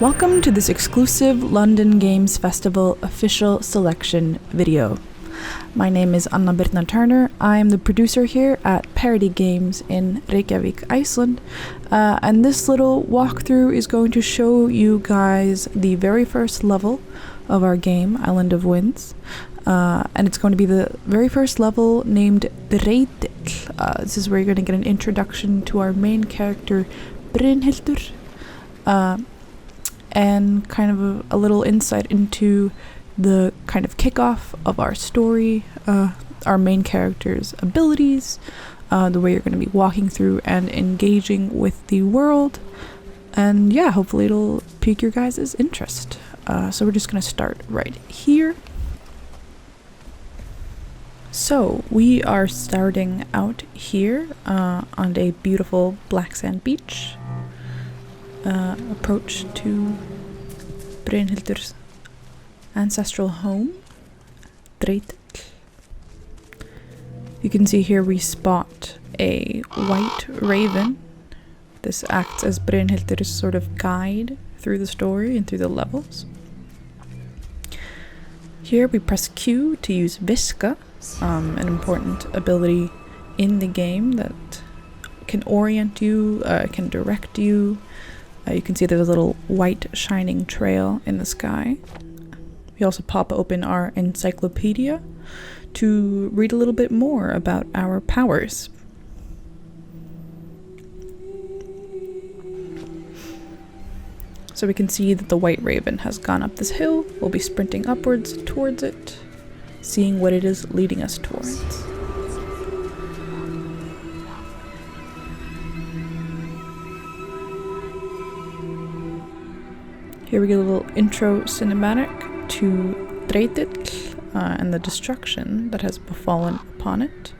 Welcome to this exclusive London Games Festival official selection video. My name is Anna Birna Turner. I am the producer here at Parody Games in Reykjavik, Iceland. And this little walkthrough is going to show you guys the very first level of our game, Island of Winds. And it's going to be the very first level named Dreytill. This is where you're going to get an introduction to our main character, Brynhildur. And kind of a little insight into the kind of kickoff of our story, our main character's abilities, the way you're going to be walking through and engaging with the world. And yeah, hopefully it'll pique your guys' interest. So we're just going to start right here. So we are starting out here on a beautiful black sand beach. Approach to Brynhildur's ancestral home, Dreytill. You can see here we spot a white raven. This acts as Brynhildur's sort of guide through the story and through the levels. Here we press Q to use Viska, an important ability in the game that can orient you, can direct you. You can see there's a little white shining trail in the sky. We also pop open our encyclopedia to read a little bit more about our powers. So we can see that the white raven has gone up this hill. We'll be sprinting upwards towards it, seeing what it is leading us towards. Here we get a little intro cinematic to Dreytill and the destruction that has befallen upon it.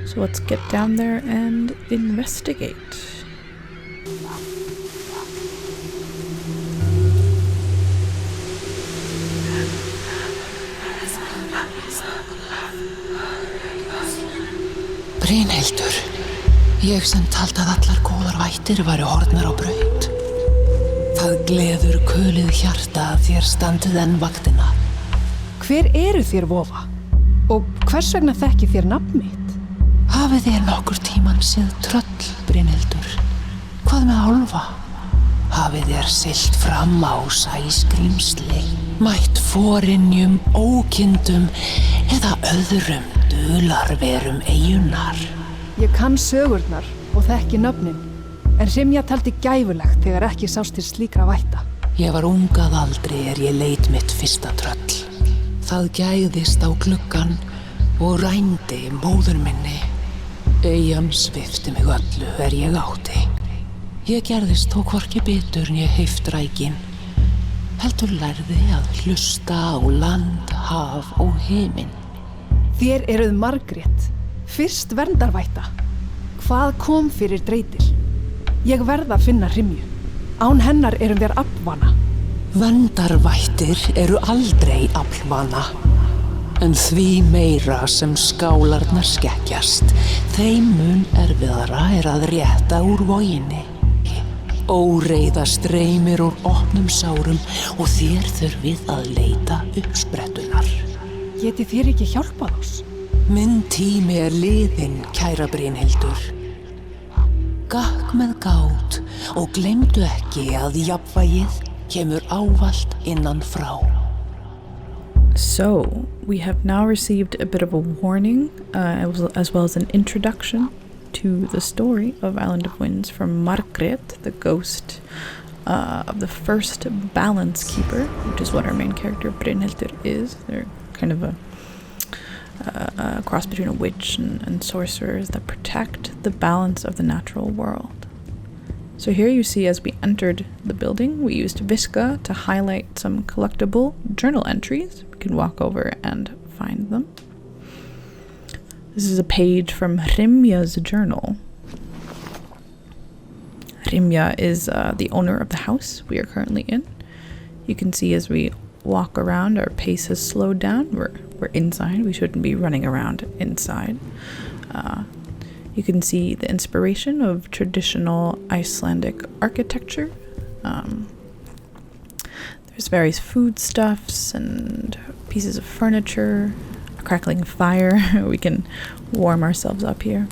So let's get down there and investigate. Brynhildur, ég sem taldi að allar góðar vættir væru horfnar á braut. Það gleður kulið hjarta að þér standið enn vaktina. Hver eru þér, vofa? Og hvers vegna þekki þér nafn mitt? Hafið þér nokkur tíman séð tröll, Brynhildur? Hvað með álfa? Hafið þér siglt fram á sæskrímsli, mætt forynjum, ókindum eða öðrum dularverum eyjunnar? Ég kann sögurnar og þekki nöfnin. En Rimja taldi gæfulegt þegar ekki sást til slíkra vætta. Ég var ung að aldri ég leit mitt fyrsta tröll. Það gægðist á gluggan og rændi móður minni. Eyjan svipti mig öllu ég átti. Ég gerðist þó hvorki bitur né heiftrækin. Heldur lærði að hlusta á land, haf og himinn. Þér eruð Margrét, fyrst verndarvætta. Hvað kom fyrir Dreytill? Ég verð að finna Rimju. Án hennar erum við aflvana. Verndarvættir eru aldrei aflvana. En því meira sem skálarnar skekkjast, þeim mun erfiðara að rétta úr voginni. Óreiða streymir úr opnum sárum og þér þurfið að leita uppsprettunar. Getið þér ekki hjálpað oss? Minn tími liðinn, kæra Brynhildur. Gakk með gát og gleymdu ekki að jafnvægið kemur ávallt innan frá. So, we have now received a bit of a warning, as well as an introduction to the story of Island of Winds from Margrét, the ghost of the first balance keeper, which is what our main character Brynhildur is. They're kind of a cross between a witch and sorcerers that protect the balance of the natural world. So here you see as we entered the building, we used Viska to highlight some collectible journal entries. We can walk over and find them. This is a page from Rimja's journal. Rimja is the owner of the house we are currently in. You can see as we walk around, our pace has slowed down. We're inside. We shouldn't be running around inside. You can see the inspiration of traditional Icelandic architecture. There's various foodstuffs and pieces of furniture, a crackling fire. We can warm ourselves up here.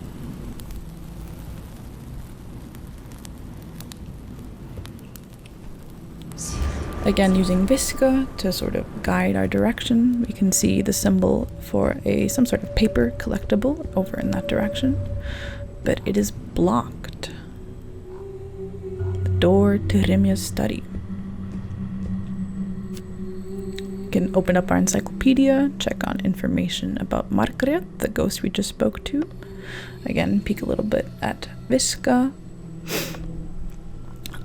Again, using Viska to sort of guide our direction, we can see the symbol for some sort of paper collectible over in that direction, but it is blocked. The door to Rimja's study. We can open up our encyclopedia, check on information about Margrét, the ghost we just spoke to. Again, peek a little bit at Viska.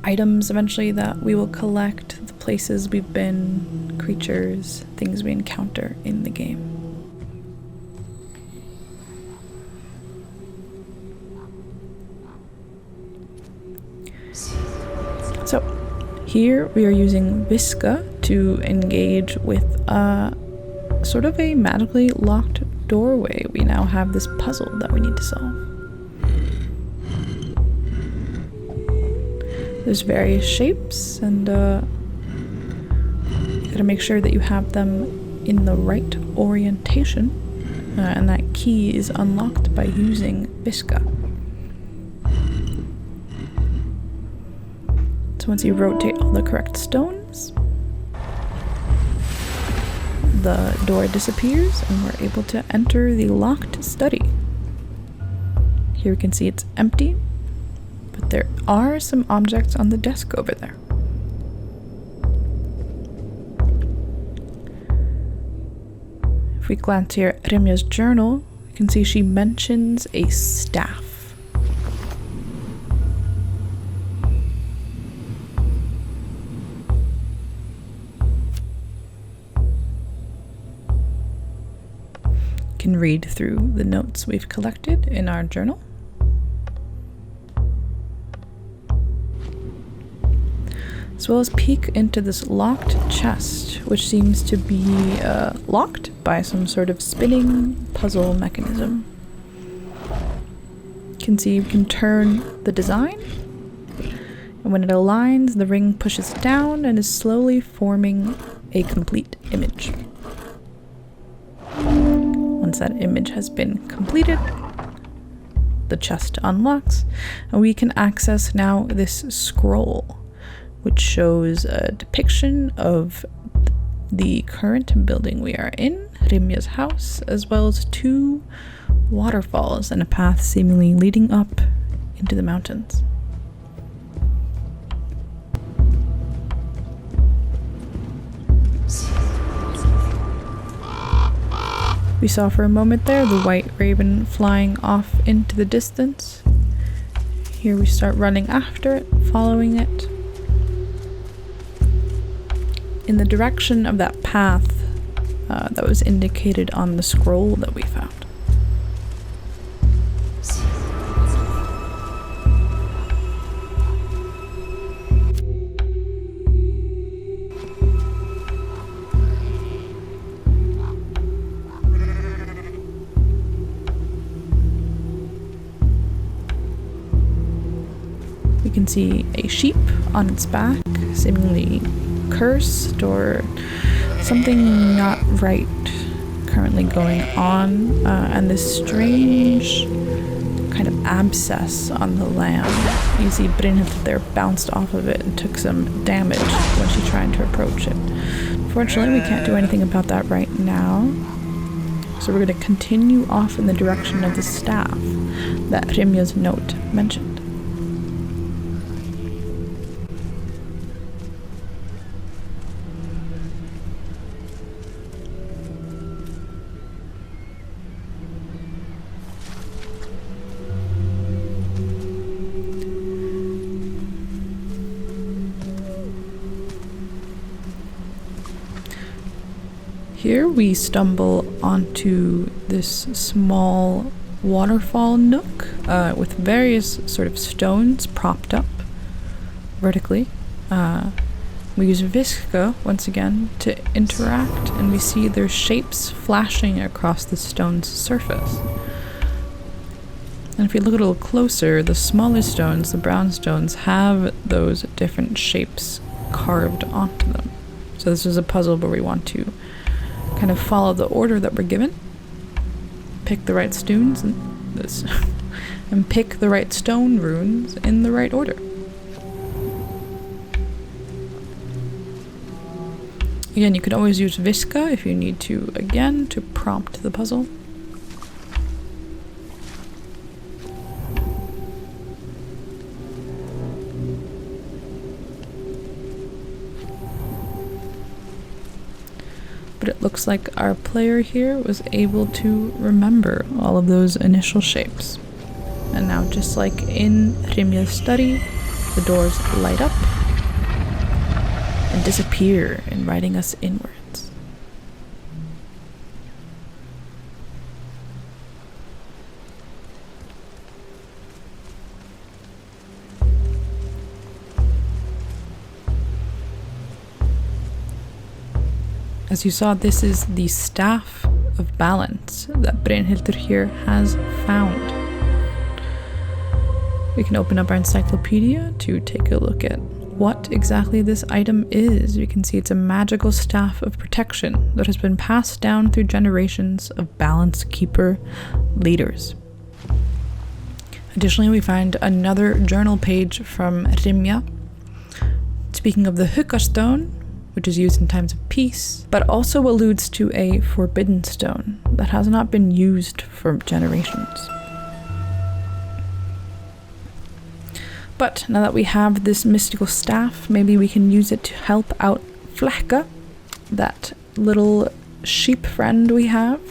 Items eventually that we will collect, the places we've been, creatures, things we encounter in the game. So here we are using Viska to engage with sort of a magically locked doorway. We now have this puzzle that we need to solve. There's various shapes, and you gotta make sure that you have them in the right orientation, and that key is unlocked by using Viska. So once you rotate all the correct stones, the door disappears and we're able to enter the locked study. Here we can see it's empty, but there are some objects on the desk over there. If we glance here at Rimja's journal, we can see she mentions a staff. Can read through the notes we've collected in our journal. As well as peek into this locked chest, which seems to be locked by some sort of spinning puzzle mechanism. You can see you can turn the design, and when it aligns, the ring pushes down and is slowly forming a complete image. Once that image has been completed, the chest unlocks, and we can access now this scroll, which shows a depiction of the current building we are in, Rimja's house, as well as 2 waterfalls and a path seemingly leading up into the mountains. We saw for a moment there the white raven flying off into the distance. Here we start running after it, following it, in the direction of that path that was indicated on the scroll that we found. We can see a sheep on its back, seemingly cursed or something not right currently going on, and this strange kind of abscess on the lamb. You see Brynhildur there bounced off of it and took some damage when she tried to approach it. Unfortunately, we can't do anything about that right now, so we're going to continue off in the direction of the staff that Rimja's note mentioned. Here we stumble onto this small waterfall nook with various sort of stones propped up vertically. We use Viska once again to interact, and we see their shapes flashing across the stone's surface. And if you look a little closer, the smaller stones, the brown stones, have those different shapes carved onto them. So this is a puzzle where we want to kind of follow the order that we're given, pick the right stones and pick the right stone runes in the right order. Again, you can always use Viska if you need to, again, to prompt the puzzle. But it looks like our player here was able to remember all of those initial shapes. And now, just like in Rimja's study, the doors light up and disappear, inviting us inwards. As you saw, this is the staff of balance that Brynhildur here has found. We can open up our encyclopedia to take a look at what exactly this item is. You can see it's a magical staff of protection that has been passed down through generations of balance keeper leaders. Additionally, we find another journal page from Rimja, speaking of the Hugga stone, which is used in times of peace, but also alludes to a forbidden stone that has not been used for generations. But now that we have this mystical staff, maybe we can use it to help out Flekka, that little sheep friend we have.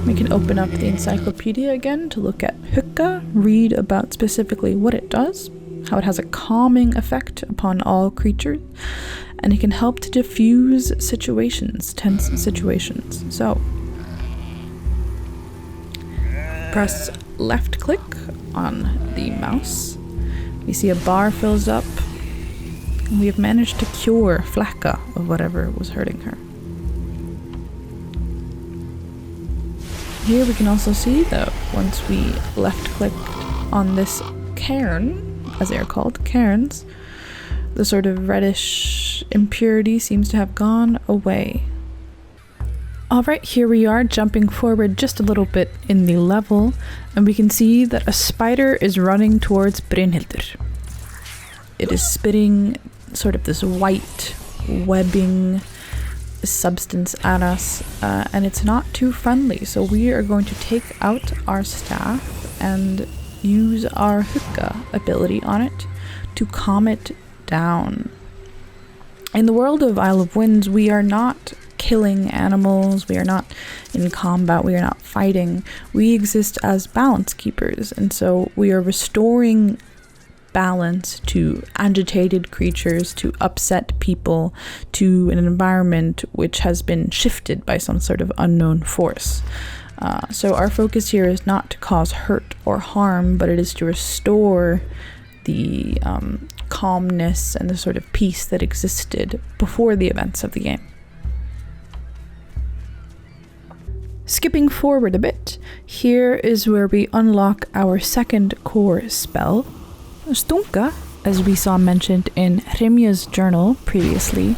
We can open up the encyclopedia again to look at Hugga, read about specifically what it does, how it has a calming effect upon all creatures, and it can help to diffuse situations, tense situations. So, press left click on the mouse. We see a bar fills up, and we have managed to cure Flekka of whatever was hurting her. Here we can also see that once we left clicked on this cairn, as they are called, cairns, the sort of reddish impurity seems to have gone away. Alright, here we are jumping forward just a little bit in the level, and we can see that a spider is running towards Brynhildur. It is spitting sort of this white webbing substance at us, and it's not too friendly, so we are going to take out our staff and use our Hugga ability on it to calm it down. In the world of Isle of Winds, we are not killing animals, we are not in combat, we are not fighting. We exist as balance keepers, and so we are restoring balance to agitated creatures, to upset people, to an environment which has been shifted by some sort of unknown force. So our focus here is not to cause hurt or harm, but it is to restore the calmness and the sort of peace that existed before the events of the game. Skipping forward a bit, here is where we unlock our second core spell. Stunka, as we saw mentioned in Rimja's journal previously,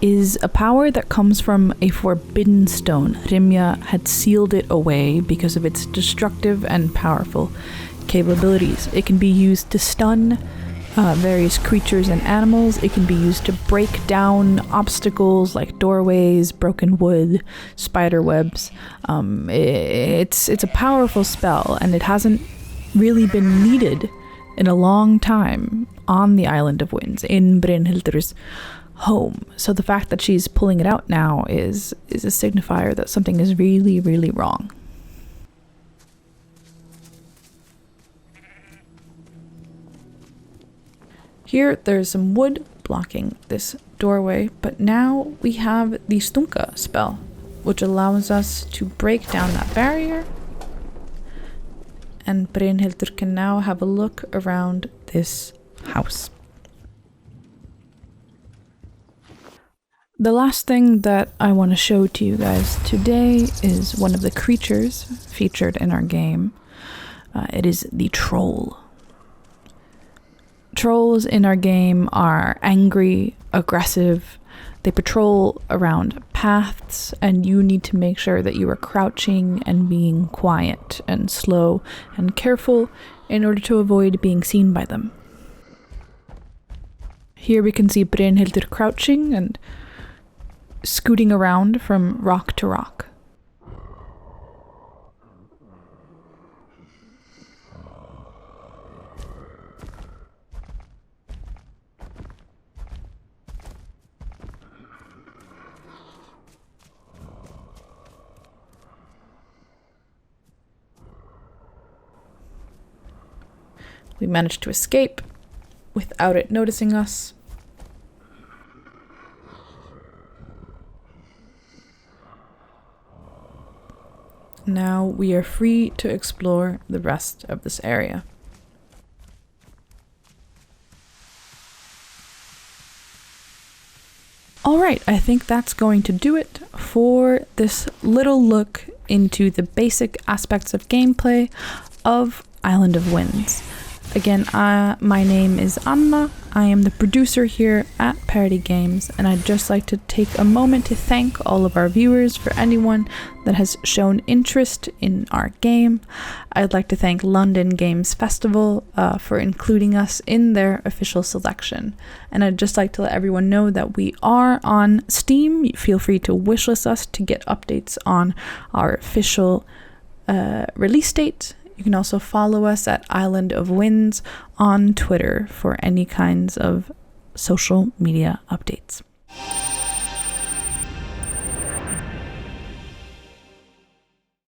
is a power that comes from a forbidden stone. Rimja had sealed it away because of its destructive and powerful capabilities. It can be used to stun various creatures and animals. It can be used to break down obstacles like doorways, broken wood, spider webs. It's a powerful spell, and it hasn't really been needed in a long time on the Island of Winds, in Brynhildur's home. So the fact that she's pulling it out now is a signifier that something is really, really wrong. Here, there's some wood blocking this doorway, but now we have the Stunka spell, which allows us to break down that barrier and Brynhildur can now have a look around this house. The last thing that I want to show to you guys today is one of the creatures featured in our game. It is the troll. Trolls in our game are angry, aggressive. They patrol around paths, and you need to make sure that you are crouching and being quiet and slow and careful in order to avoid being seen by them. Here we can see Brynhildur crouching and scooting around from rock to rock. We managed to escape without it noticing us. Now we are free to explore the rest of this area. Alright, I think that's going to do it for this little look into the basic aspects of gameplay of Island of Winds. Again, my name is Anna. I am the producer here at Parody Games, and I'd just like to take a moment to thank all of our viewers for anyone that has shown interest in our game. I'd like to thank London Games Festival for including us in their official selection. And I'd just like to let everyone know that we are on Steam. Feel free to wishlist us to get updates on our official release date. You can also follow us at Island of Winds on Twitter for any kinds of social media updates.